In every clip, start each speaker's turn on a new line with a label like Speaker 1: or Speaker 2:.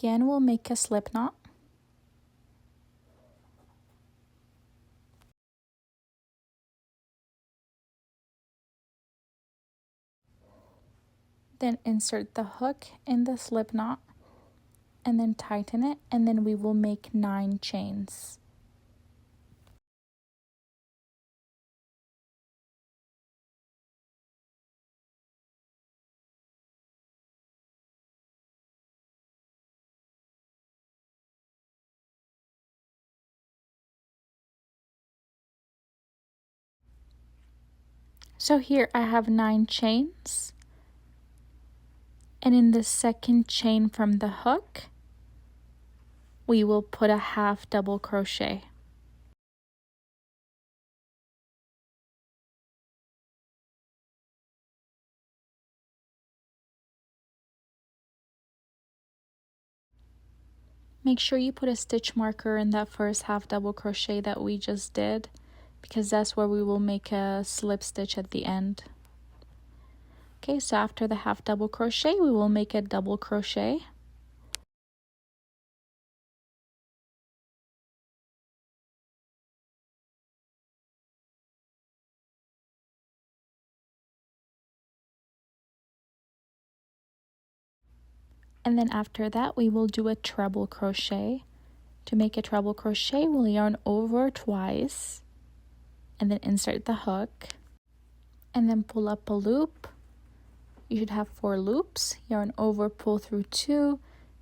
Speaker 1: again, we'll make a slip knot. Then insert the hook in the slip knot and then tighten it, and then we will make 9 chains. So here I have 9 chains, and in the second chain from the hook, we will put a half double crochet. Make sure you put a stitch marker in that first half double crochet that we just did, because that's where we will make a slip stitch at the end. Okay, so after the half double crochet, we will make a double crochet. And then after that, we will do a treble crochet. To make a treble crochet, we'll yarn over twice and then insert the hook and then pull up a loop. You should have 4 loops. Yarn over, pull through 2,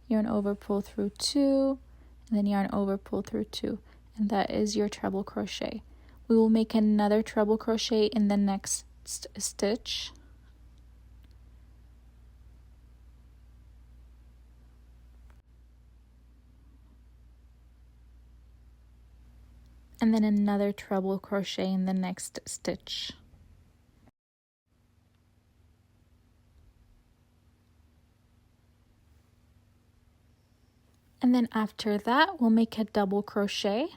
Speaker 1: yarn over, pull through 2, and then yarn over, pull through 2. And that is your treble crochet. We will make another treble crochet in the next stitch. And then another treble crochet in the next stitch. And then after that, we'll make a double crochet.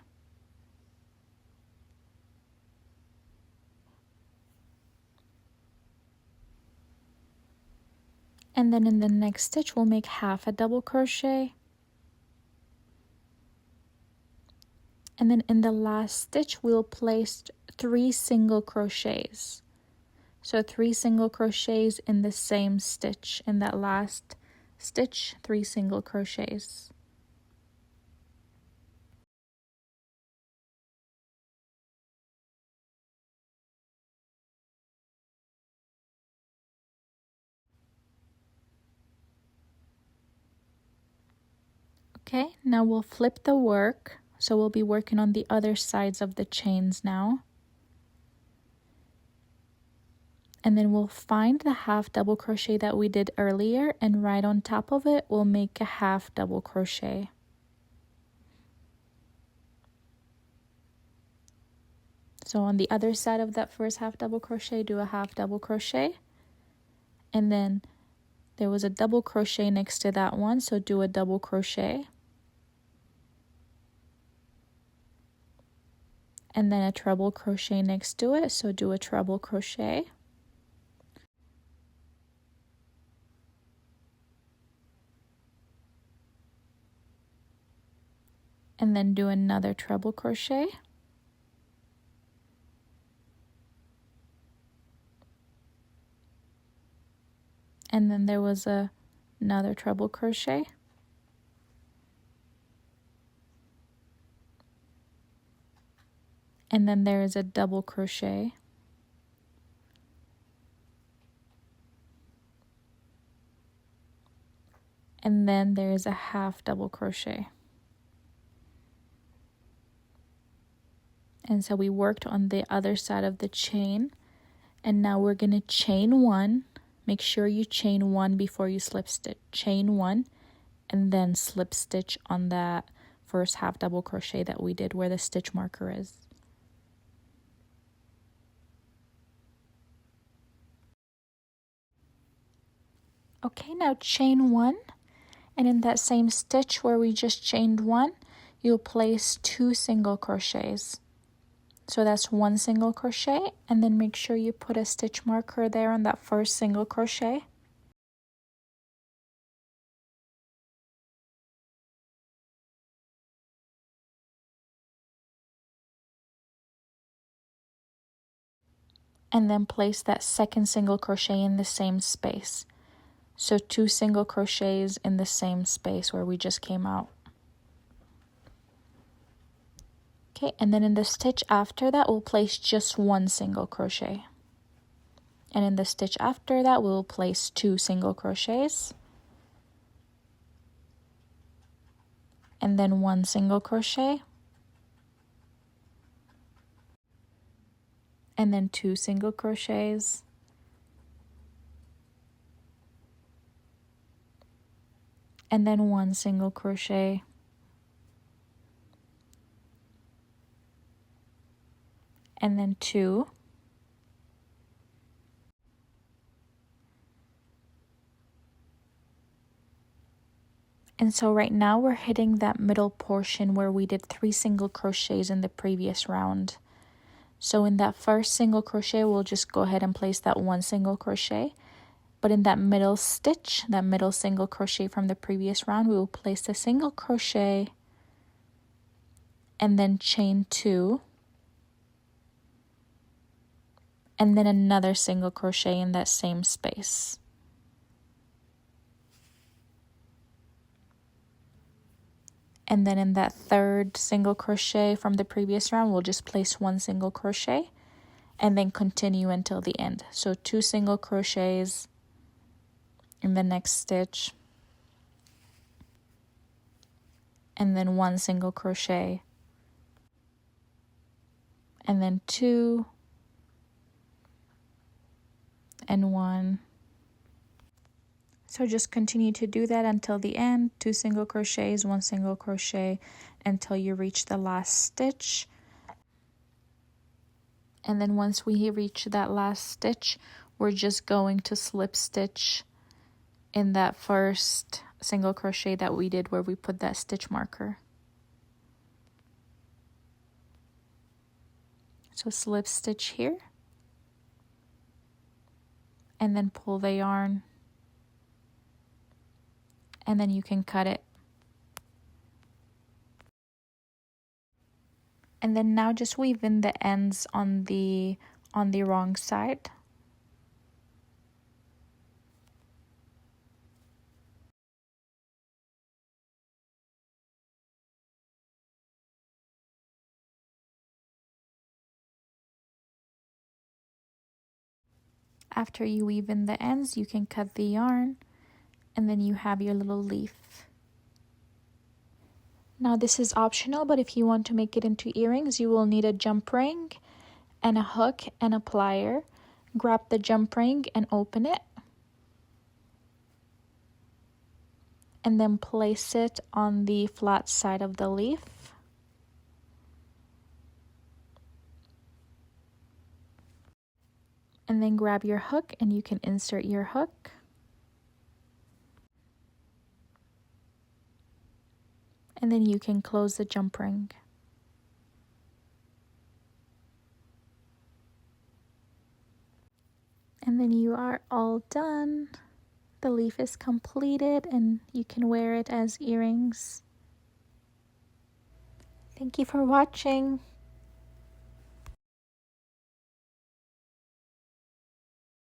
Speaker 1: And then in the next stitch, we'll make half a double crochet. And then in the last stitch, we'll place 3 single crochets. So 3 single crochets in the same stitch. In that last stitch, 3 single crochets. Okay, now we'll flip the work. So we'll be working on the other sides of the chains now. And then we'll find the half double crochet that we did earlier, and right on top of it, we'll make a half double crochet. So on the other side of that first half double crochet, do a half double crochet. And then there was a double crochet next to that one, so do a double crochet. And then a treble crochet next to it, so do a treble crochet. And then do another treble crochet. And then there was another treble crochet. And then there is a double crochet. And then there is a half double crochet. And so we worked on the other side of the chain, and now we're going to chain 1. Make sure you chain 1 before you slip stitch. Chain 1 and then slip stitch on that first half double crochet that we did where the stitch marker is. Okay, now chain 1, and in that same stitch where we just chained 1, you'll place 2 single crochets. So that's 1 single crochet, and then make sure you put a stitch marker there on that first single crochet. and then place that second single crochet in the same space. So 2 single crochets in the same space where we just came out. Okay, and then in the stitch after that, we'll place just 1 single crochet. And in the stitch after that, we'll place 2 single crochets. And then 1 single crochet. And then 2 single crochets. And then 1 single crochet. And then 2. And so right now we're hitting that middle portion where we did 3 single crochets in the previous round. So in that first single crochet, we'll just go ahead and place that 1 single crochet. But in that middle stitch, that middle single crochet from the previous round, we will place the single crochet and then chain 2. And then another single crochet in that same space. And then in that third single crochet from the previous round, we'll just place 1 single crochet and then continue until the end. So 2 single crochets in the next stitch, and then 1 single crochet, and then 2 and 1. So just continue to do that until the end. 2 single crochets, 1 single crochet until you reach the last stitch. And then once we reach that last stitch, we're just going to slip stitch in that first single crochet that we did where we put that stitch marker. So slip stitch here, and then pull the yarn, and then you can cut it. And then now just weave in the ends on the wrong side. After you weave in the ends, you can cut the yarn, and then you have your little leaf. Now this is optional, but if you want to make it into earrings, you will need a jump ring and a hook and a plier. Grab the jump ring and open it. And then place it on the flat side of the leaf. And then grab your hook and you can insert your hook. And then you can close the jump ring. And then you are all done. The leaf is completed and you can wear it as earrings. Thank you for watching.